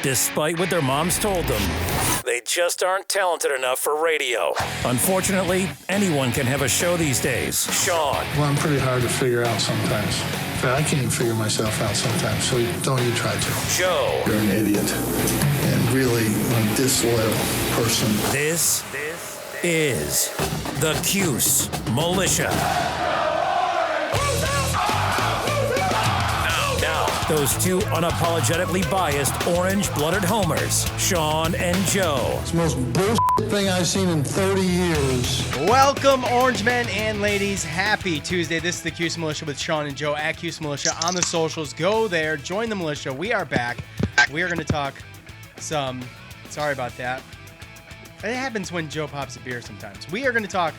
despite what their moms told them. They just aren't talented enough for radio. Unfortunately, anyone can have a show these days. Sean. Well, I'm pretty hard to figure out sometimes. In fact, I can't even figure myself out sometimes, so don't even try to. Joe. You're an idiot. And really a disloyal person. This is the Cuse Militia. Now, those two unapologetically biased orange-blooded homers, Sean and Joe. It's the most bullshit thing I've seen in 30 years. Welcome, orange men and ladies. Happy Tuesday. This is the Cuse Militia with Sean and Joe at Cuse Militia on the socials. Go there. Join the militia. We are back. We are going to talk some... Sorry about that. It happens when Joe pops a beer sometimes. We are going to talk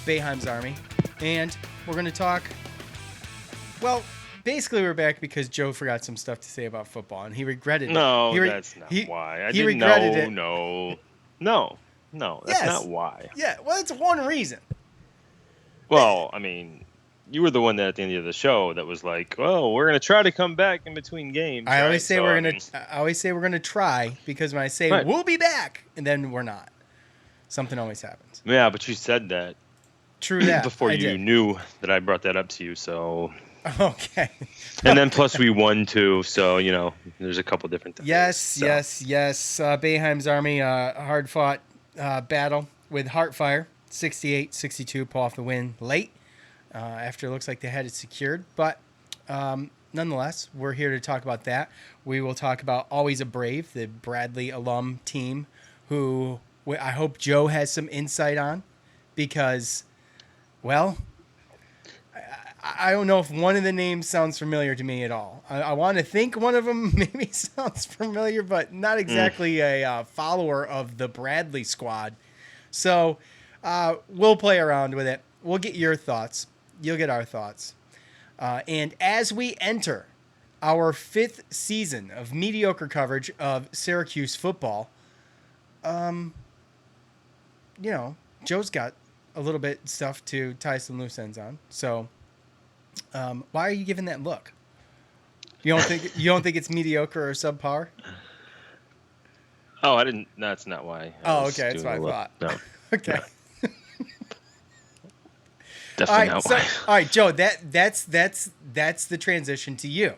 Boeheim's Army, and we're going to talk, well, basically we're back because Joe forgot some stuff to say about football, and he regretted it. No, that's not why. He regretted it. No, that's not why. Yeah, well, it's one reason. Well, I mean, you were the one that at the end of the show that was like, "Oh, we're gonna try to come back in between games." I always say we're gonna try because when I say we'll be back, and then we're not. Something always happens. Yeah, but you said that. True that. Before you knew that I brought that up to you, so. Okay. And then plus we won too, so there's a couple different things. Yes. Boeheim's Army, hard-fought battle with Heartfire, 68-62, pull off the win late after it looks like they had it secured. But nonetheless, we're here to talk about that. We will talk about Always a Brave, the Bradley alum team, who I hope Joe has some insight on because, well, I don't know if one of the names sounds familiar to me at all. I want to think one of them maybe sounds familiar, but not exactly a follower of the Bradley squad. So we'll play around with it. We'll get your thoughts. You'll get our thoughts. And as we enter our 5th season of mediocre coverage of Syracuse football, Joe's got a little bit stuff to tie some loose ends on. So, why are you giving that look? You don't think it's mediocre or subpar? Oh, I didn't. That's not why. Oh, okay, that's what I thought. No. Okay. No. Definitely not why. All right, Joe. That's the transition to you.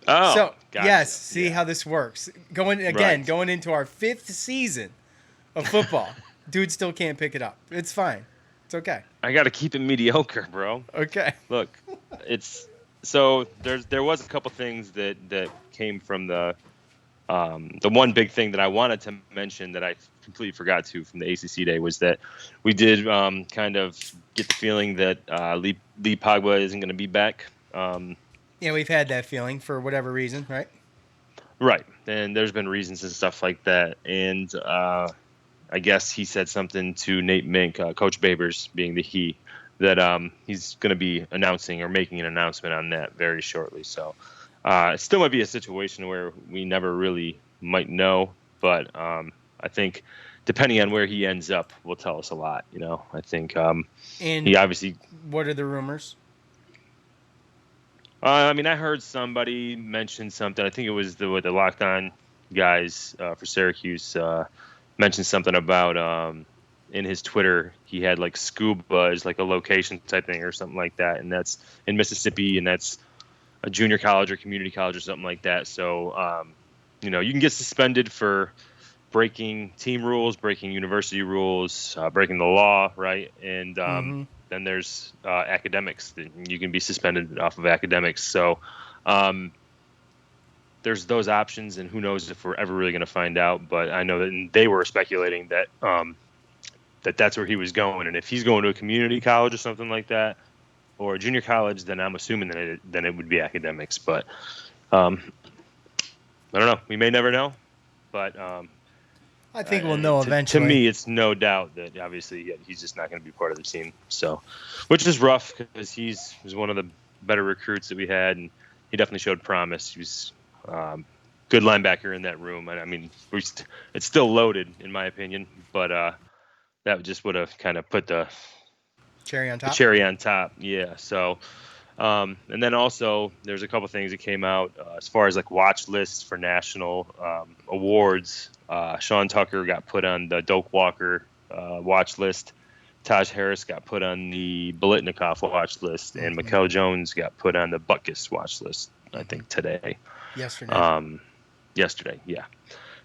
Oh, so gotcha. Yes. See how this works. Going into our 5th season of football. Dude still can't pick it up. It's fine. It's okay. I got to keep it mediocre, bro. Okay. Look, there was a couple things that came from the one big thing that I wanted to mention that I completely forgot to from the ACC day was that we did kind of get the feeling that Lee Pogba isn't going to be back. Yeah, we've had that feeling for whatever reason, right? Right. And there's been reasons and stuff like that. And I guess he said something to Nate Mink, Coach Babers being the he, that he's going to be announcing or making an announcement on that very shortly. So it still might be a situation where we never really might know. But I think depending on where he ends up will tell us a lot. I think and he obviously. What are the rumors? I heard somebody mention something. I think it was the Locked On guys for Syracuse mentioned something about in his Twitter he had like Scuba is like a location type thing or something like that, and that's in Mississippi, and that's a junior college or community college or something like that. So you can get suspended for breaking team rules, breaking university rules, breaking the law, right? And then there's academics. You can be suspended off of academics. So there's those options, and who knows if we're ever really going to find out. But I know that they were speculating that that's where he was going. And if he's going to a community college or something like that, or a junior college, then I'm assuming that it would be academics. But I don't know. We may never know. But I think we'll know eventually. To me, it's no doubt that obviously he's just not going to be part of the team. So, which is rough because he was one of the better recruits that we had, and he definitely showed promise. He was good linebacker in that room. It's still loaded in my opinion, but that just would have kind of put the cherry on top. The cherry on top, yeah. So And then also there's a couple things that came out as far as like watch lists for national awards. Sean Tucker got put on the Doak Walker watch list. Taj Harris got put on the Biletnikoff watch list, and Mikel Jones got put on the Butkus watch list, I think today. Yesterday, yeah.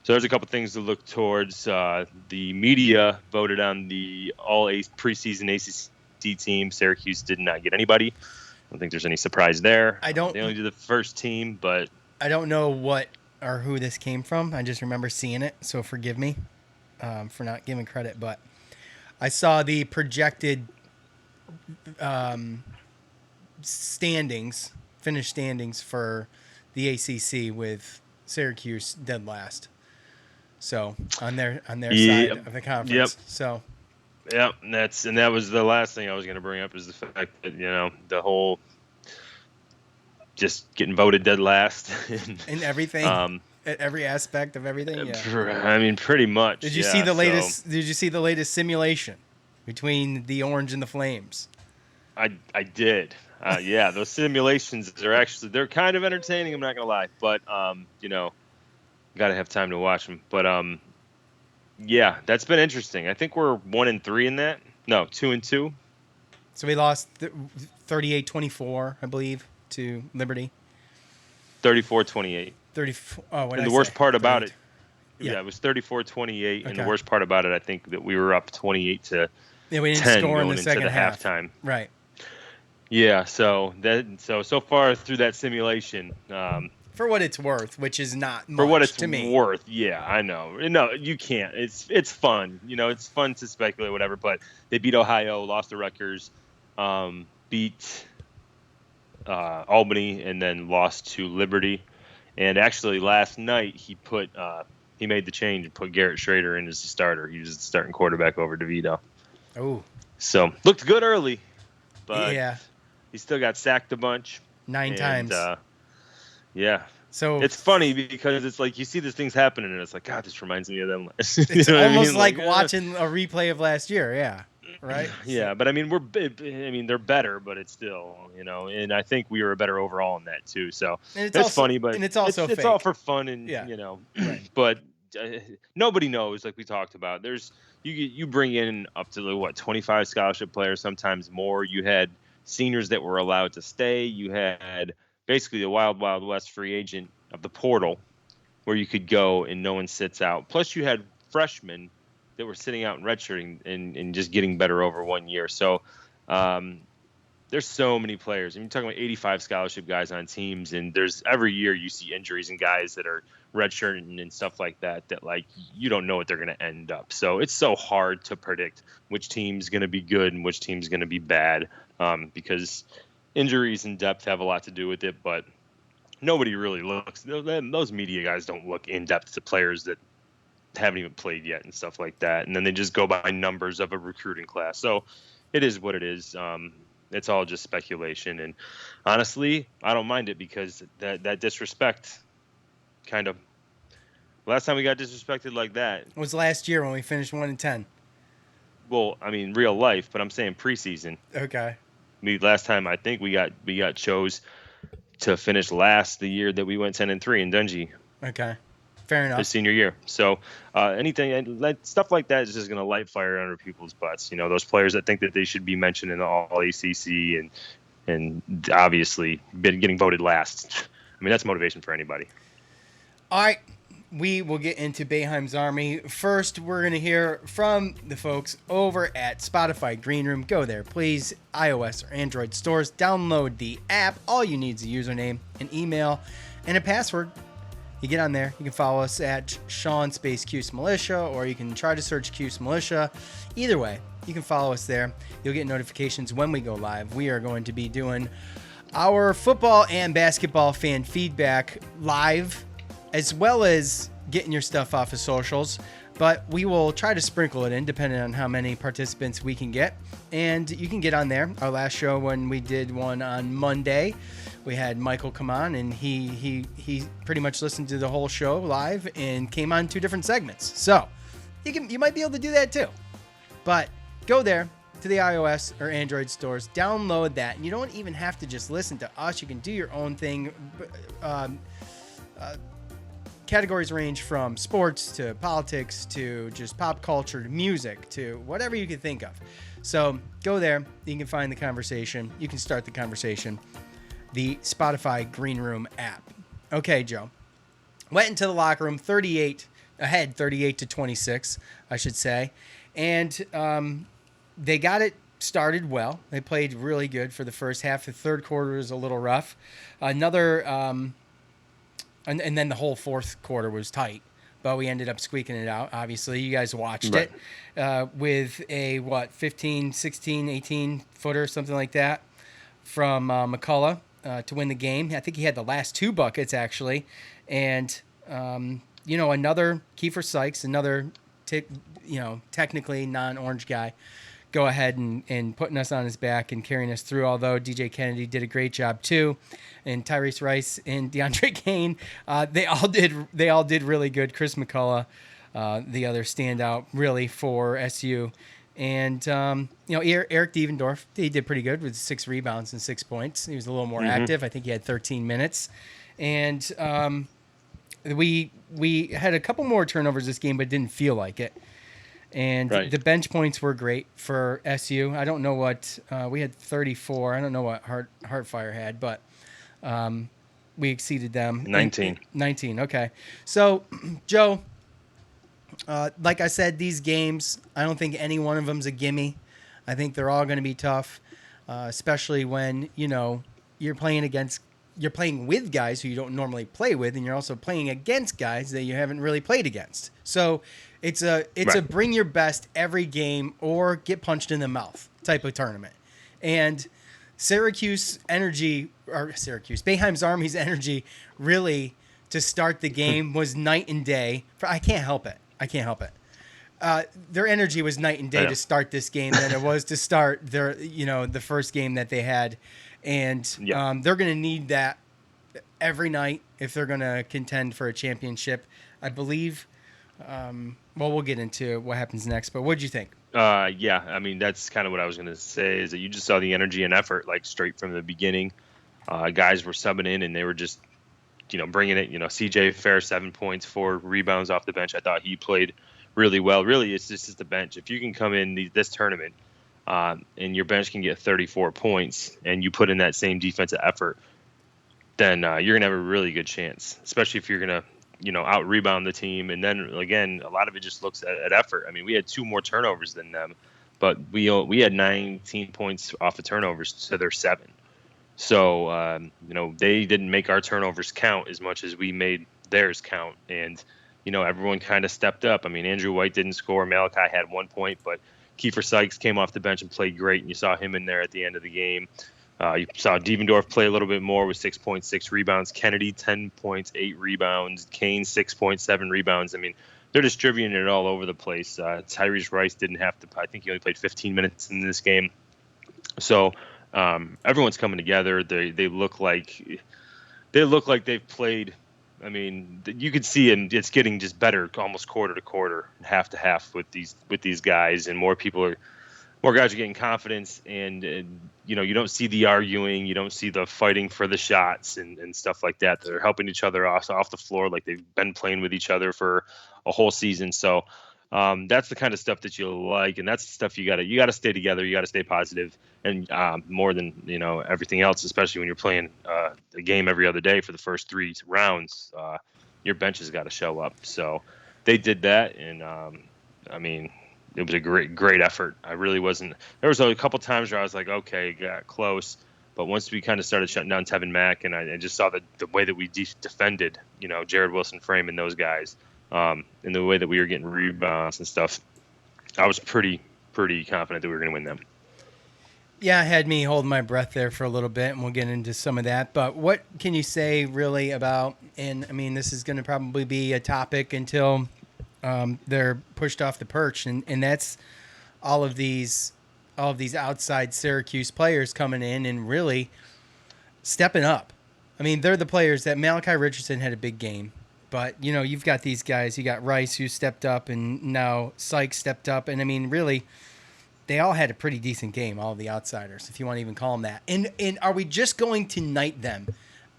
So there's a couple things to look towards. The media voted on the preseason ACC team. Syracuse did not get anybody. I don't think there's any surprise there. They only did the first team, but I don't know what or who this came from. I just remember seeing it, so forgive me for not giving credit, but I saw the projected finished standings for the ACC with Syracuse dead last. So on their side of the conference. Yep. So. Yep, and that was the last thing I was going to bring up is the fact that the whole just getting voted dead last in everything. At every aspect of everything. Yeah. I mean, pretty much. Did you see the latest? Did you see the latest simulation between the Orange and the Flames? I did. Yeah, those simulations they're kind of entertaining. I'm not gonna lie, but got to have time to watch them. But yeah, that's been interesting. I think we're 1-3 in that. No, 2-2. So we lost 38-24, I believe, to Liberty. 34-28. 34. Oh, and the worst part about it, it was 34-28. Okay. And the worst part about it, I think that we were up 28-10 we didn't score in the second half. Halftime. Right. Yeah. So far through that simulation. For what it's worth, which is not much for what it's to me. worth. Yeah, I know. No, you can't. It's fun. It's fun to speculate, whatever. But they beat Ohio, lost to Rutgers, beat Albany, and then lost to Liberty. And actually, last night he made the change and put Garrett Schrader in as the starter. He was the starting quarterback over DeVito. Oh, so looked good early, but yeah, he still got sacked a bunch 9 times. Yeah. So it's funny because it's like you see these things happening and it's like, God, this reminds me of them. It's almost like watching a replay of last year. Yeah. Right. Yeah, but I mean, they're better, but it's still, and I think we were better overall in that too. So it's funny, but it's also it's all for fun and right. But nobody knows, like we talked about. There's you bring in up to 25 scholarship players, sometimes more. You had seniors that were allowed to stay. You had basically the wild west free agent of the portal, where you could go and no one sits out. Plus, you had freshmen that were sitting out and redshirting and just getting better over 1 year. So there's so many players. I mean, you're talking about 85 scholarship guys on teams, and there's every year you see injuries and guys that are redshirting and stuff like that like you don't know what they're going to end up. So it's so hard to predict which team's going to be good and which team's going to be bad because injuries and depth have a lot to do with it. But nobody really looks. Those media guys don't look in depth to players that haven't even played yet and stuff like that, and then they just go by numbers of a recruiting class. So it is what it is. It's all just speculation, and honestly, I don't mind it because that disrespect kind of last time we got disrespected like that was last year when we finished 1-10. Well, I mean real life, but I'm saying preseason. Okay. Last time I think we got chose to finish last the year that we went 10-3 in Dungey. Okay. Fair enough. His senior year. So stuff like that is just going to light fire under people's butts. Those players that think that they should be mentioned in the All ACC and obviously been getting voted last. I mean, that's motivation for anybody. All right. We will get into Boeheim's Army. First, we're going to hear from the folks over at Spotify Green Room. Go there, please. iOS or Android stores. Download the app. All you need is a username, an email, and a password. You get on there. You can follow us at Sean Space Cuse Militia, or you can try to search Cuse Militia. Either way, you can follow us there. You'll get notifications when we go live. We are going to be doing our football and basketball fan feedback live, as well as getting your stuff off of socials. But we will try to sprinkle it in depending on how many participants we can get. And you can get on there. Our last show, when we did one on Monday, we had Michael come on, and he pretty much listened to the whole show live and came on 2 different segments. So you might be able to do that too. But go there, to the iOS or Android stores. Download that. And you don't even have to just listen to us. You can do your own thing. Categories range from sports to politics to just pop culture to music to whatever you can think of. So go there. You can find the conversation. You can start the conversation. The Spotify Green Room app. Okay, Joe. Went into the locker room 38 to 26, I should say. And they got it started well. They played really good for the first half. The third quarter was a little rough. And then the whole fourth quarter was tight, but we ended up squeaking it out. Obviously, you guys watched it with a, 15, 16, 18-footer, something like that, from McCullough to win the game. I think he had the last 2 buckets, actually. And, another Kiefer Sykes, another, technically non-orange guy, go ahead and putting us on his back and carrying us through, although DJ Kennedy did a great job too, and Tyrese Rice and DeAndre Kane, they all did really good. Chris McCullough, the other standout really for SU, and Eric Devendorf, he did pretty good with 6 rebounds and 6 points. He was a little more active. I think he had 13 minutes, and we had a couple more turnovers this game, but didn't feel like it. And the bench points were great for SU. I don't know what we had 34. I don't know what Heartfire had, but we exceeded them. 19. 19. Okay. So, Joe, like I said, these games, I don't think any one of them's a gimme. I think they're all going to be tough, especially when you're playing with guys who you don't normally play with, and you're also playing against guys that you haven't really played against. So it's a bring your best every game or get punched in the mouth type of tournament. And Boeheim's Army's energy really to start the game was night and day. I can't help it. Their energy was night and day to start this game than it was to start the first game that they had. And they're going to need that every night if they're going to contend for a championship. I believe, we'll get into what happens next, but what did you think? I mean, that's kind of what I was going to say, is that you just saw the energy and effort, like, straight from the beginning. Guys were subbing in, and they were just, bringing it. CJ Fair, 7 points, 4 rebounds off the bench. I thought he played really well. Really, it's just the bench. If you can come in this tournament and your bench can get 34 points and you put in that same defensive effort, then you're going to have a really good chance, especially if you're going to, out rebound the team. And then again, a lot of it just looks at effort. I mean, we had 2 more turnovers than them, but we had 19 points off of turnovers to their 7. So, they didn't make our turnovers count as much as we made theirs count. And, everyone kind of stepped up. I mean, Andrew White didn't score. Malachi had 1 point, but Kiefer Sykes came off the bench and played great, and you saw him in there at the end of the game. You saw Devendorf play a little bit more with 6 points, 6 rebounds. Kennedy, 10 points, 8 rebounds. Kane, 6 points, 7 rebounds. I mean, they're distributing it all over the place. Tyrese Rice didn't have to. I think he only played 15 minutes in this game. So everyone's coming together. They look like they've played. I mean, you could see it's getting just better, almost quarter to quarter, half to half with these guys, and more guys are getting confidence, and you don't see the arguing, you don't see the fighting for the shots and stuff like that. They're helping each other off the floor like they've been playing with each other for a whole season. So that's the kind of stuff that you like, and that's the stuff you gotta stay together, you gotta stay positive, and more than everything else, especially when you're playing a game every other day for the first 3 rounds, your bench has got to show up. So they did that, and I mean, it was a great effort. I really wasn't. There was a couple times where I was like, okay, got close, but once we kind of started shutting down Tevin Mack, and I just saw the way that we defended, Jared Wilson, Frame, and those guys, and the way that we were getting rebounds and stuff, I was pretty confident that we were going to win them. Yeah, it had me holding my breath there for a little bit, and we'll get into some of that. But what can you say really about? And I mean, this is going to probably be a topic until they're pushed off the perch, and that's all of these outside Syracuse players coming in and really stepping up. I mean, they're the players that Malachi Richardson had a big game, but you've got these guys. You got Rice who stepped up, and now Sykes stepped up, and I mean, really, they all had a pretty decent game, all the outsiders, if you want to even call them that. And are we just going to knight them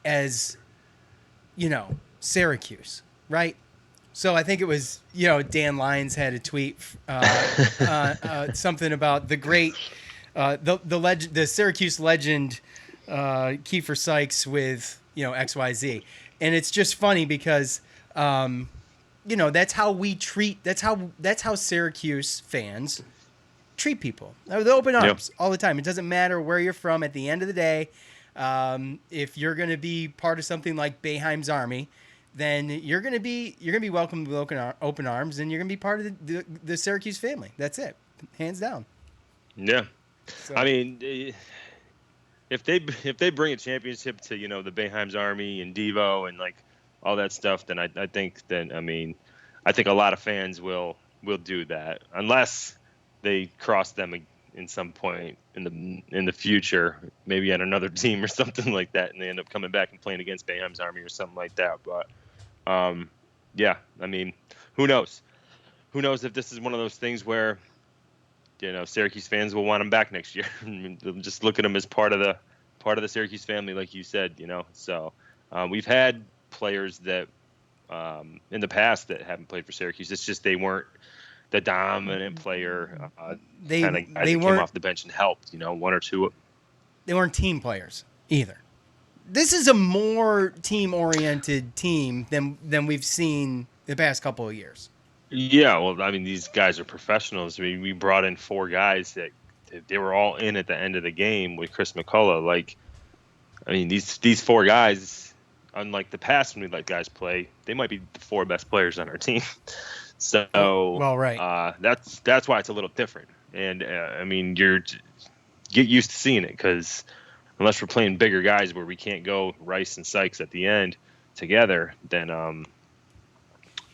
as, Syracuse, right? So I think it was, Dan Lyons had a tweet, something about the great, the Syracuse legend, Kiefer Sykes with, XYZ. And it's just funny because, that's how we treat, that's how Syracuse fans treat people. The open arms all the time. It doesn't matter where you're from. At the end of the day, if you're going to be part of something like Boeheim's Army, then you're going to be welcomed with open arms, and you're going to be part of the Syracuse family. That's it, hands down. Yeah, So, I mean, if they bring a championship to the Boeheim's Army and Devo and like all that stuff, then I think a lot of fans will do that, unless they cross them in some point in the future, maybe at another team or something like that, and they end up coming back and playing against Boeheim's Army or something like that. But yeah, I mean, who knows? Who knows if this is one of those things where Syracuse fans will want him back next year. They'll just look at him as part of the Syracuse family, like you said. So we've had players that in the past that haven't played for Syracuse. It's just they weren't the dominant player. They came off the bench and helped. One or two. They weren't team players either. This is a more team-oriented team than we've seen the past couple of years. Yeah, well, I mean, these guys are professionals. I mean, we brought in 4 guys that they were all in at the end of the game with Chris McCullough. Like, I mean, these 4 guys, unlike the past when we let guys play, they might be the 4 best players on our team. So, well, right. That's why it's a little different. And I mean, get used to seeing it, because unless we're playing bigger guys where we can't go Rice and Sykes at the end together, then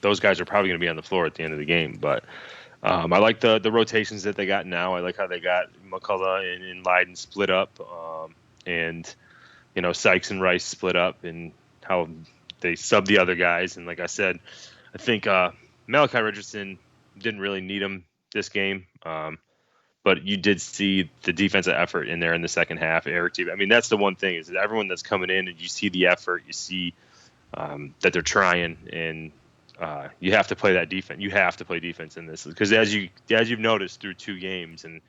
those guys are probably going to be on the floor at the end of the game. But I like the rotations that they got now. I like how they got McCullough and Leiden split up, and Sykes and Rice split up, and how they sub the other guys. And like I said, I think Malachi Richardson didn't really need him this game. But you did see the defensive effort in there in the second half. Eric, I mean, that's the one thing, is that everyone that's coming in, and you see the effort, you see that they're trying, and you have to play that defense. You have to play defense in this, because as you've noticed through 2 games, and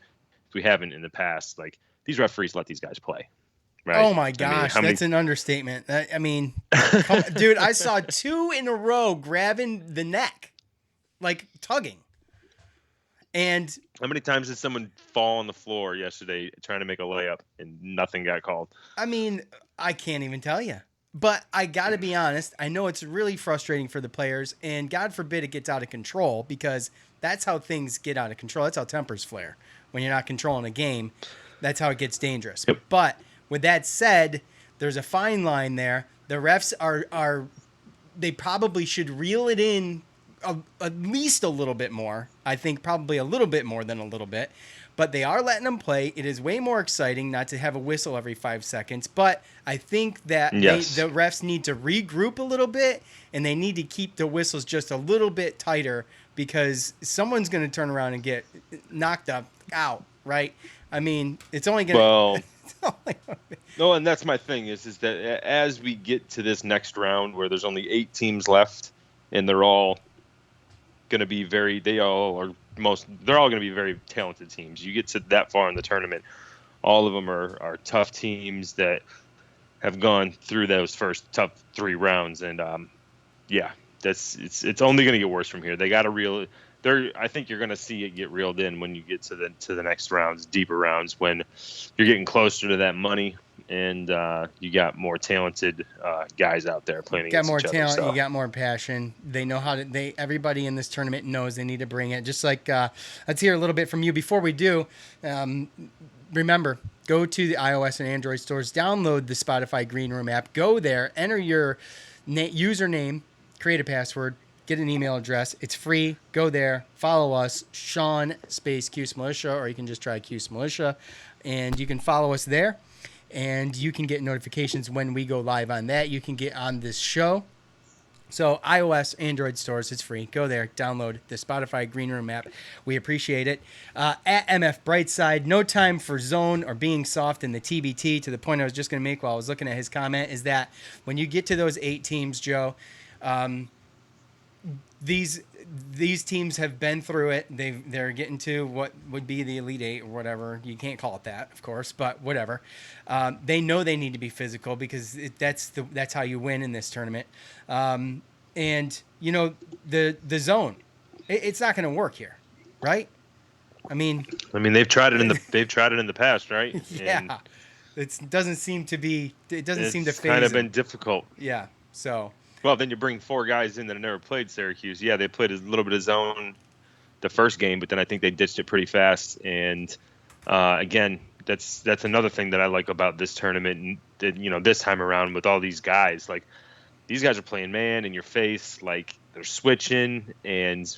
we haven't in the past, like, these referees let these guys play. Right? Oh my gosh, that's an understatement. I mean, dude, I saw 2 in a row grabbing the neck, like tugging. And how many times did someone fall on the floor yesterday trying to make a layup and nothing got called? I mean, I can't even tell you. But I got to be honest, I know it's really frustrating for the players, and God forbid it gets out of control, because that's how things get out of control. That's how tempers flare. When you're not controlling a game, that's how it gets dangerous. Yep. But with that said, there's a fine line there. The refs are they probably should reel it in at least a little bit more. I think probably a little bit more than a little bit. But they are letting them play. It is way more exciting not to have a whistle every 5 seconds. But I think that the refs need to regroup a little bit, and they need to keep the whistles just a little bit tighter, because someone's going to turn around and get knocked out, right? I mean, it's only going to... No, and that's my thing is that as we get to this next round where there's only 8 teams left, and they're all going to be they're all going to be very talented teams. You get to that far in the tournament, all of them are tough teams that have gone through those first tough 3 rounds, and it's only going to get worse from here. They got to I think you're going to see it get reeled in when you get to the next rounds, deeper rounds, when you're getting closer to that money, and you got more talented guys out there playing against each other. You got more talent, you got more passion. They know how to. Everybody in this tournament knows they need to bring it. Just like let's hear a little bit from you. Before we do, remember, go to the iOS and Android stores, download the Spotify Green Room app, go there, enter your username, create a password, get an email address. It's free. Go there. Follow us, Sean space Cuse Militia, or you can just try Cuse Militia, and you can follow us there, and you can get notifications when we go live on that. You can get on this show. So iOS, Android stores, it's free. Go there, download the Spotify Green Room app. We appreciate it. At MF Brightside, no time for zone or being soft in the TBT. To the point I was just going to make while I was looking at his comment is that when you get to those 8 teams, Joe, these teams have been through it. They're getting to what would be the Elite Eight or whatever. You can't call it that, of course, but whatever. They know they need to be physical because that's how you win in this tournament. And you know the zone, it's not going to work here, right? I mean they've tried it in the past, right? Yeah, and it doesn't seem to be. It doesn't seem to phase. It's kind of them. been difficult. Yeah, so. Well, then you bring 4 guys in that have never played Syracuse. Yeah, they played a little bit of zone the first game, but then I think they ditched it pretty fast. And again, that's another thing that I like about this tournament. And this time around with all these guys, like these guys are playing man in your face, like they're switching. And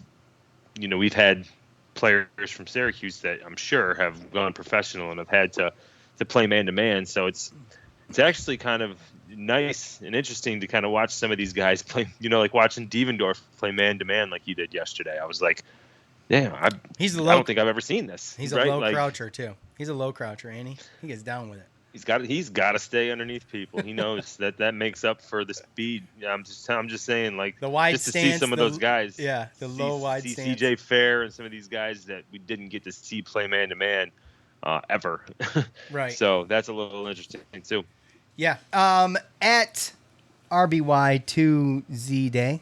we've had players from Syracuse that I'm sure have gone professional and have had to play man to man. So it's actually kind of nice and interesting to kind of watch some of these guys play, like watching Devendorf play man-to-man like he did yesterday. I was like, damn, I don't think I've ever seen this. He's a low croucher, too. He's a low croucher, ain't he? He gets down with it. He's got to stay underneath people. He knows that makes up for the speed. I'm just saying, like, the wide just to stance, see some of those guys. Yeah, the low wide stance. CJ Fair and some of these guys that we didn't get to see play man-to-man ever. Right. So that's a little interesting, too. Yeah. At RBY2Z Day.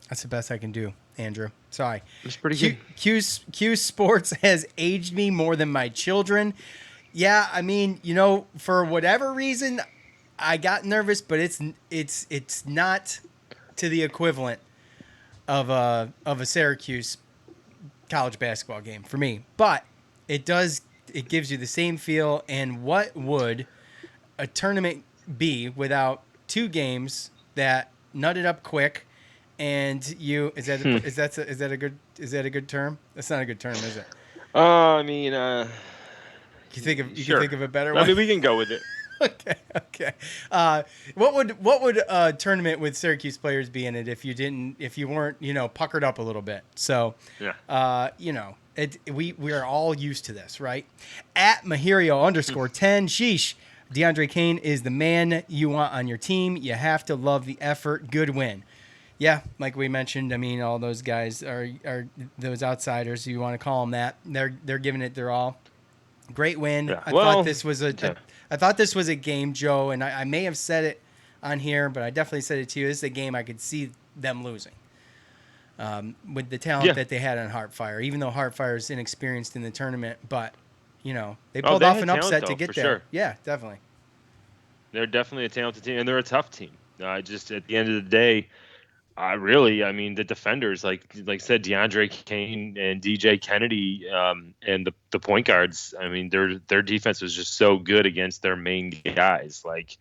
That's the best I can do, Andrew. Sorry. It's pretty good. Cuse Sports has aged me more than my children. Yeah, I mean, for whatever reason, I got nervous, but it's not to the equivalent of a Syracuse college basketball game for me. But it gives you the same feel. And what would a tournament be without 2 games that nutted up quick, and is that a good term? That's not a good term, is it? You can think of a better one. I mean, we can go with it. Okay. What would a tournament with Syracuse players be in it if you weren't puckered up a little bit? So yeah. We are all used to this, right? At Mahirio_10, sheesh. DeAndre Kane is the man you want on your team. You have to love the effort. Good win. Yeah, like we mentioned, I mean, all those guys are those outsiders, you want to call them that. They're giving it their all. Great win. Yeah. I thought this was a game, Joe, and I may have said it on here, but I definitely said it to you. This is a game I could see them losing. With the talent that they had on Heartfire, even though Heartfire is inexperienced in the tournament, but they pulled off an upset to get there. Sure. Yeah, definitely. They're definitely a talented team, and they're a tough team. Just at the end of the day, the defenders, like I said, DeAndre Kane and DJ Kennedy, and the point guards. I mean, their defense was just so good against their main guys. Like,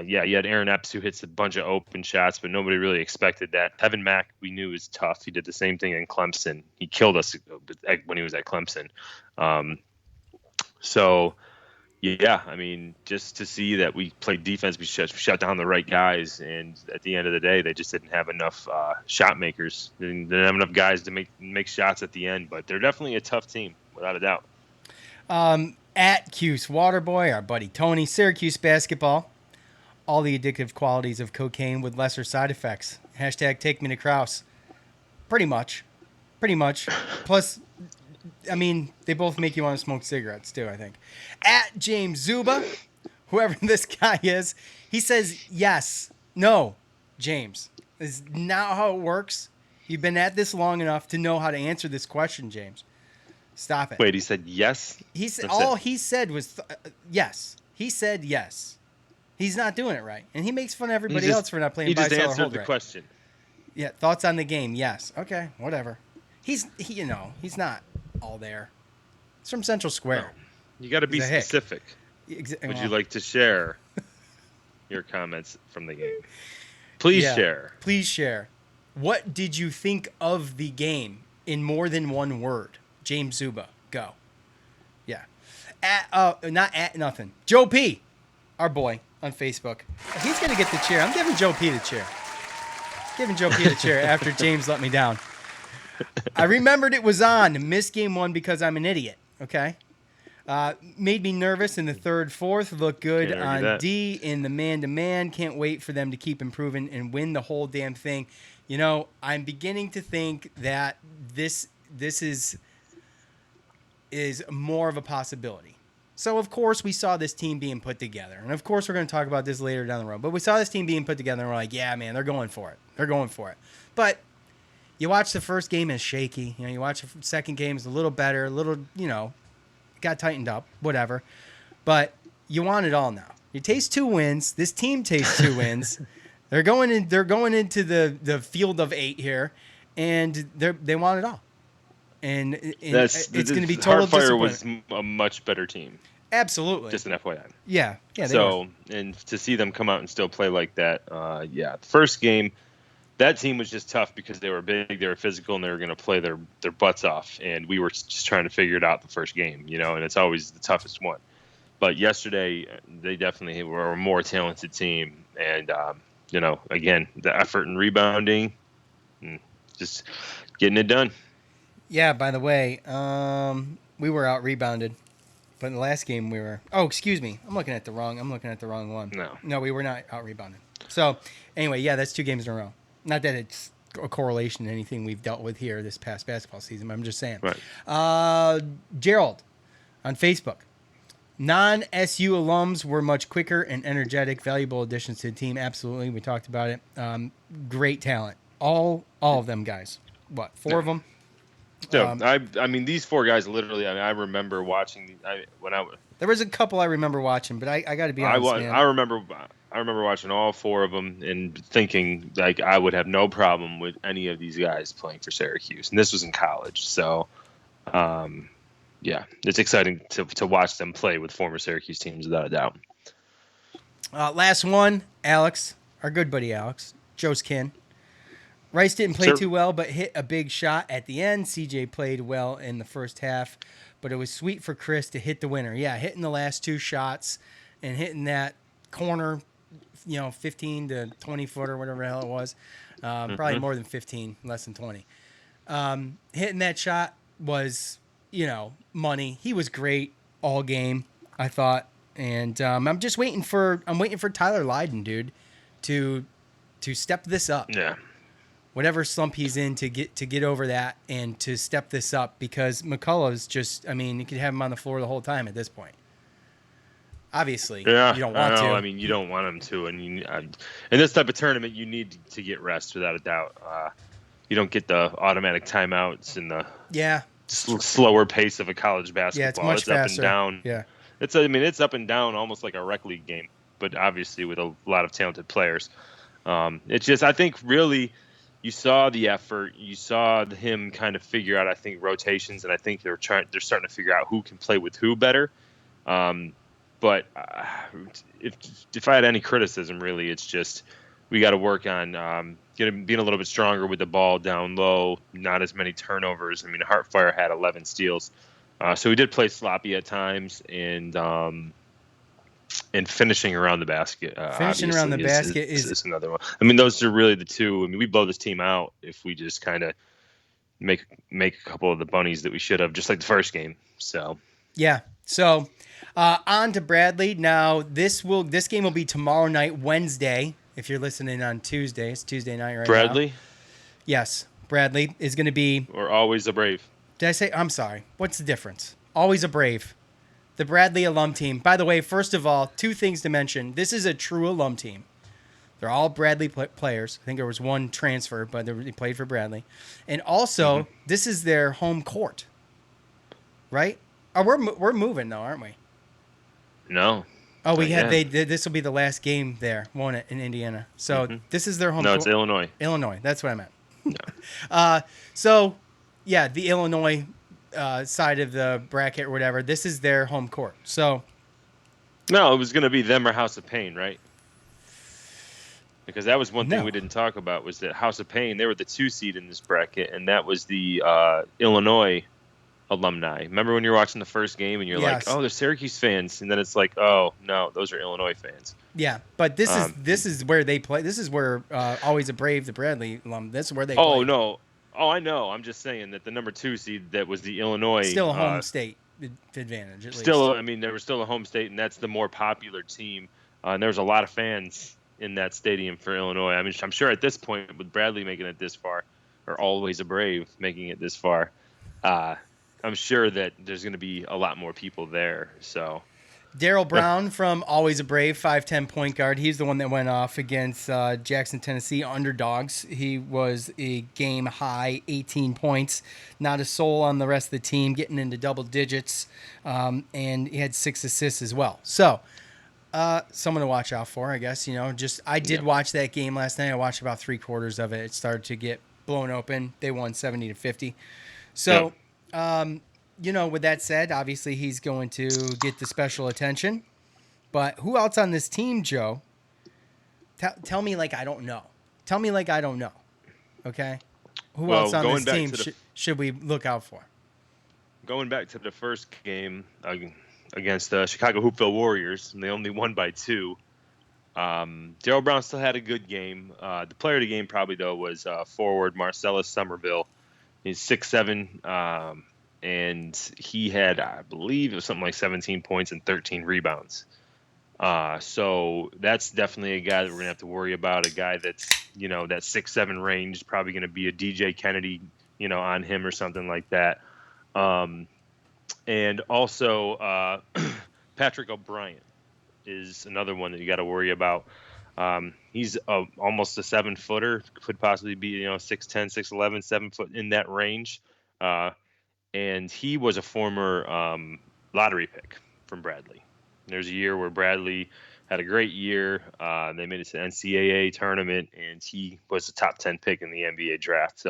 you had Aaron Epps who hits a bunch of open shots, but nobody really expected that. Kevin Mack, we knew was tough. He did the same thing in Clemson. He killed us when he was at Clemson. So, yeah, I mean, just to see that we played defense, we shut down the right guys, and at the end of the day, they just didn't have enough shot makers. They didn't have enough guys to make shots at the end, but they're definitely a tough team, without a doubt. At Cuse Waterboy, our buddy Tony, Syracuse basketball, all the addictive qualities of cocaine with lesser side effects. Hashtag take me to Kraus. Pretty much. Plus, I mean, they both make you want to smoke cigarettes, too, I think. At James Zuba, whoever this guy is, he says, yes, no, James. This is not how it works. You've been at this long enough to know how to answer this question, James. Stop it. Wait, he said yes? He said was yes. He said yes. He's not doing it right. And he makes fun of everybody else for not playing buy, sell, or hold. He just answered the question. Yeah, thoughts on the game, yes. Okay, whatever. He's not all there. It's from Central Square. You got to be specific. Would you like to share your comments from the game? Please share. Please share. What did you think of the game in more than one word? James Zuba, go. Yeah. Not at nothing. Joe P., our boy on Facebook. He's going to get the chair. I'm giving Joe P. the chair. Giving Joe Pete a chair after James let me down. I remembered it was on. Missed game 1 because I'm an idiot. Okay. Made me nervous in the third, fourth. Looked good Can't argue on that. D in the man-to-man. Can't wait for them to keep improving and win the whole damn thing. You know, I'm beginning to think that this is more of a possibility. So, of course, we saw this team being put together. And, of course, we're going to talk about this later down the road. But we saw this team being put together, and we're like, yeah, man, they're going for it. They're going for it. But you watch the first game, it's shaky. You know, you watch the second game, it's a little better, a little, you know, got tightened up, whatever. But you want it all now. You taste 2 wins. This team tastes 2 wins. They're going into the field of 8 here, and they want it all. And it's going to be total Heartfire disappointment. was a much better team. Absolutely. Just an FYI. Yeah. They so, were. and to see them come out and still play like that, the first game, that team was just tough because they were big, they were physical, and they were going to play their butts off. And we were just trying to figure it out the first game, you know, and it's always the toughest one. But yesterday, they definitely were a more talented team. And, you know, again, the effort and rebounding, just getting it done. Yeah, by the way, we were out rebounded. But in the last game we were. Oh, excuse me. I'm looking at the wrong one. No, we were not out rebounded. So anyway, yeah, that's 2 games in a row. Not that it's a correlation to anything we've dealt with here this past basketball season, but I'm just saying. Right. Gerald on Facebook. Non-SU alums were much quicker and energetic, valuable additions to the team. Absolutely, we talked about it. Great talent. All of them guys. What, 4 of them? So I mean, these 4 guys literally. I mean, I remember watching There was a couple I remember watching, but I got to be honest, man. I remember watching all 4 of them and thinking like I would have no problem with any of these guys playing for Syracuse, and this was in college. So, yeah, it's exciting to watch them play with former Syracuse teams without a doubt. Last one, Alex, our good buddy Alex, Joe's kin. Rice didn't play too well, but hit a big shot at the end. CJ played well in the first half, but it was sweet for Chris to hit the winner. Yeah, hitting the last 2 shots and hitting that corner, you know, 15 to 20 foot or whatever the hell it was. Probably more than 15, less than 20. Hitting that shot was, you know, money. He was great all game, I thought. And I'm waiting for Tyler Lydon, dude, to step this up. Yeah. Whatever slump he's in to get over that and to step this up, because McCullough's just, I mean, you could have him on the floor the whole time at this point. Obviously, yeah, you don't want to. I mean, you don't want him to. And in this type of tournament, you need to get rest without a doubt. You don't get the automatic timeouts and the slower pace of a college basketball. Yeah, it's much faster. Up and down. Yeah, it's up and down almost like a rec league game, but obviously with a lot of talented players. It's just, I think, really. You saw the effort. You saw him kind of figure out, I think, rotations, and I think they're starting to figure out who can play with who better. But if I had any criticism, really, it's just we got to work on being a little bit stronger with the ball down low, not as many turnovers. I mean, Heartfire had 11 steals, so we did play sloppy at times, and finishing around the basket. Finishing around the basket is another one. I mean, those are really the 2. I mean, we blow this team out if we just kind of make a couple of the bunnies that we should have, just like the first game. So yeah. So on to Bradley. Now this game will be tomorrow night, Wednesday. If you're listening on Tuesday, it's Tuesday night right Bradley? now. Yes, Bradley is going to be. Or always a Brave. Did I say? I'm sorry. What's the difference? Always a Brave. The Bradley alum team. By the way, first of all, 2 things to mention. This is a true alum team. They're all Bradley players. I think there was 1 transfer, but they played for Bradley. And also, this is their home court, right? Oh, we're moving though, aren't we? No. Oh, this will be the last game there, won't it, in Indiana? So this is their home. No, it's Illinois. Illinois. That's what I meant. No. So, yeah, the Illinois side of the bracket or whatever. This is their home court. So. No, it was going to be them or House of Pain, right? Because that was one thing we didn't talk about, was that House of Pain, they were the 2 seed in this bracket, and that was the Illinois alumni. Remember when you're watching the first game and you're like, Yes. oh, they're Syracuse fans, and then it's like, oh no, those are Illinois fans. Yeah, but this Um, is where they play. This is where Always a Brave, the Bradley alum. This is where they Oh play. no. Oh, I know. I'm just saying that the number 2 seed that was the Illinois Still a home state advantage at still, least. I mean, there was still a home state, and that's the more popular team. And there was a lot of fans in that stadium for Illinois. I mean, I'm sure at this point, with Bradley making it this far, or Always a Brave making it this far, I'm sure that there's going to be a lot more people there. So Daryl Brown from Always a Brave, 5'10" point guard. He's the one that went off against Jackson, Tennessee underdogs. He was a game high, 18 points. Not a soul on the rest of the team, getting into double digits. And he had 6 assists as well. So someone to watch out for, I guess. I did watch that game last night. I watched about 3/4 of it. It started to get blown open. They won 70-50. So, with that said, obviously he's going to get the special attention. But who else on this team, Joe? Tell me like I don't know. Tell me like I don't know. Okay? Who else on this team should we look out for? Going back to the first game against the Chicago Hoopville Warriors, and they only won by 2. Daryl Brown still had a good game. The player of the game probably, though, was forward Marcellus Somerville. He's 6'7", and he had, I believe, it was something like 17 points and 13 rebounds. So that's definitely a guy that we're going to have to worry about, a guy that's, that 6'7" range, probably going to be a DJ Kennedy, on him or something like that. And also Patrick O'Brien is another one that you got to worry about. He's almost a 7-footer, could possibly be 6'10", 6'11", 7 foot in that range, and he was a former lottery pick from Bradley. There's a year where Bradley had a great year. They made it to the NCAA tournament, and he was a top 10 pick in the NBA draft.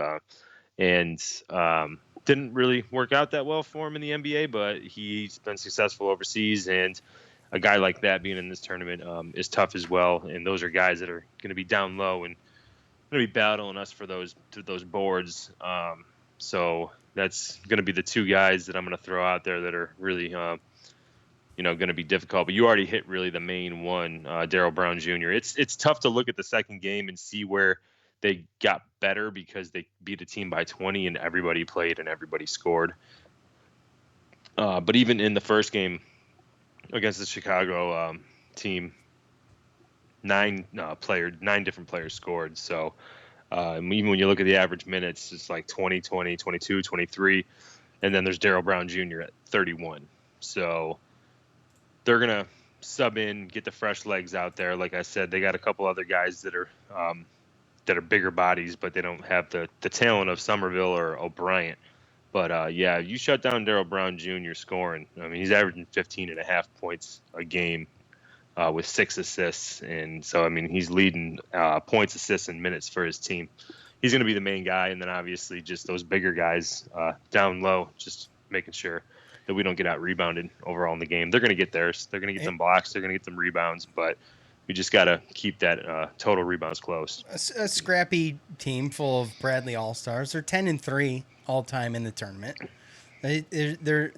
And didn't really work out that well for him in the NBA, but he's been successful overseas, and a guy like that being in this tournament is tough as well. And those are guys that are going to be down low and going to be battling us for those boards. So that's going to be the 2 guys that I'm going to throw out there that are really, going to be difficult. But you already hit really the main one, Daryl Brown Jr. It's tough to look at the second game and see where they got better because they beat a team by 20 and everybody played and everybody scored. But even in the first game against the Chicago team, 9 different players scored. So even when you look at the average minutes, it's like 20, 20, 22, 23. And then there's Daryl Brown Jr. at 31. So they're going to sub in, get the fresh legs out there. Like I said, they got a couple other guys that are bigger bodies, but they don't have the talent of Somerville or O'Brien. But, you shut down Daryl Brown Jr. scoring. I mean, he's averaging 15.5 points a game with 6 assists. And so, I mean, he's leading points, assists, and minutes for his team. He's going to be the main guy. And then, obviously, just those bigger guys down low, just making sure that we don't get out-rebounded overall in the game. They're going to get theirs. They're going to get them blocks. They're going to get them rebounds. But we just got to keep that total rebounds close. A scrappy team full of Bradley All-Stars. They're 10-3 all-time in the tournament. They're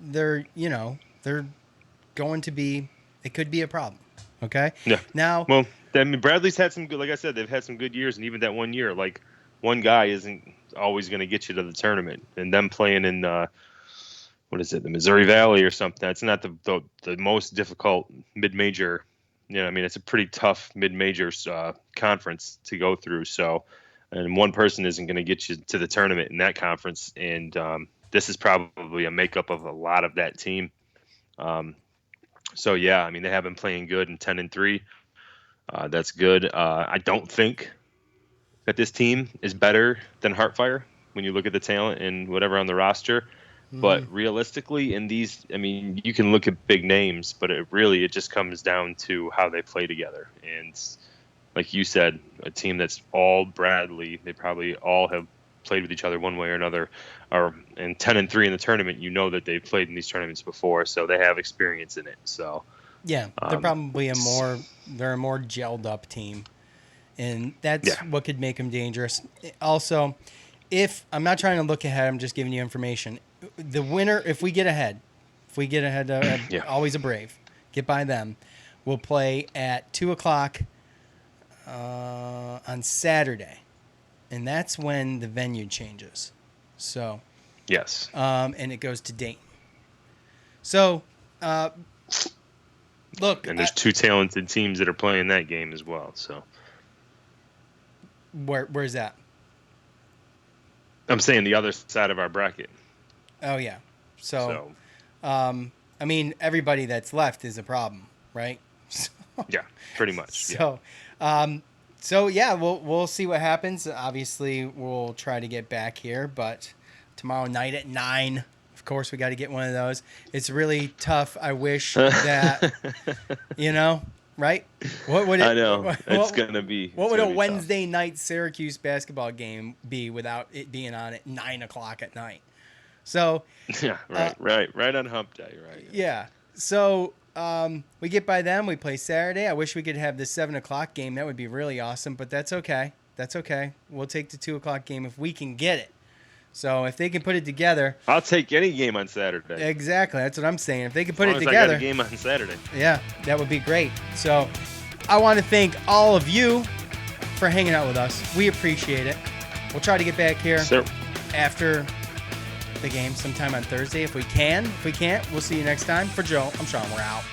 going to be. It could be a problem. Okay. Yeah. Now. Well, I mean, Bradley's had some good. Like I said, they've had some good years, and even that one year, like one guy isn't always going to get you to the tournament. And them playing in what is it, the Missouri Valley or something? That's not the most difficult mid-major. I mean, it's a pretty tough mid-major conference to go through. So, and one person isn't going to get you to the tournament in that conference. And this is probably a makeup of a lot of that team. So, yeah, I mean, they have been playing good in 10-3. That's good. I don't think that this team is better than Heartfire when you look at the talent and whatever on the roster. But realistically, in these, I mean, you can look at big names, but it just comes down to how they play together. And like you said, a team that's all Bradley, they probably all have played with each other one way or another. And 10-3 in the tournament, that they've played in these tournaments before, so they have experience in it. So yeah, they're probably a more gelled up team, and that's what could make them dangerous. Also, if I'm not trying to look ahead, I'm just giving you information. the winner, if we get ahead, Yeah. always a Brave, get by them. We'll play at 2:00 on Saturday, and that's when the venue changes. So, Yes. and it goes to Dayton. So, look, And there's two talented teams that are playing that game as well. So where's that? I'm saying the other side of our bracket. Oh yeah. So, I mean, everybody that's left is a problem, right? Yeah, pretty much. So, so yeah, we'll see what happens. Obviously, we'll try to get back here, but tomorrow night at 9, of course, we got to get one of those. It's really tough. I wish that, right? What would it? I know it's gonna be. What would a be Wednesday night Syracuse basketball game be without it being on at 9:00 at night? So, tough. Yeah, right on Hump Day, right? Yeah. So we get by them. We play Saturday. I wish we could have the 7:00 game. That would be really awesome, but that's okay. That's okay. We'll take the 2:00 game if we can get it. So if they can put it together, I'll take any game on Saturday. Exactly. That's what I'm saying. If they can put as it long as together, I got a game on Saturday. Yeah, that would be great. So I want to thank all of you for hanging out with us. We appreciate it. We'll try to get back here after the game sometime on Thursday if we can. If we can't, we'll see you next time. For Joe, I'm Sean. We're out.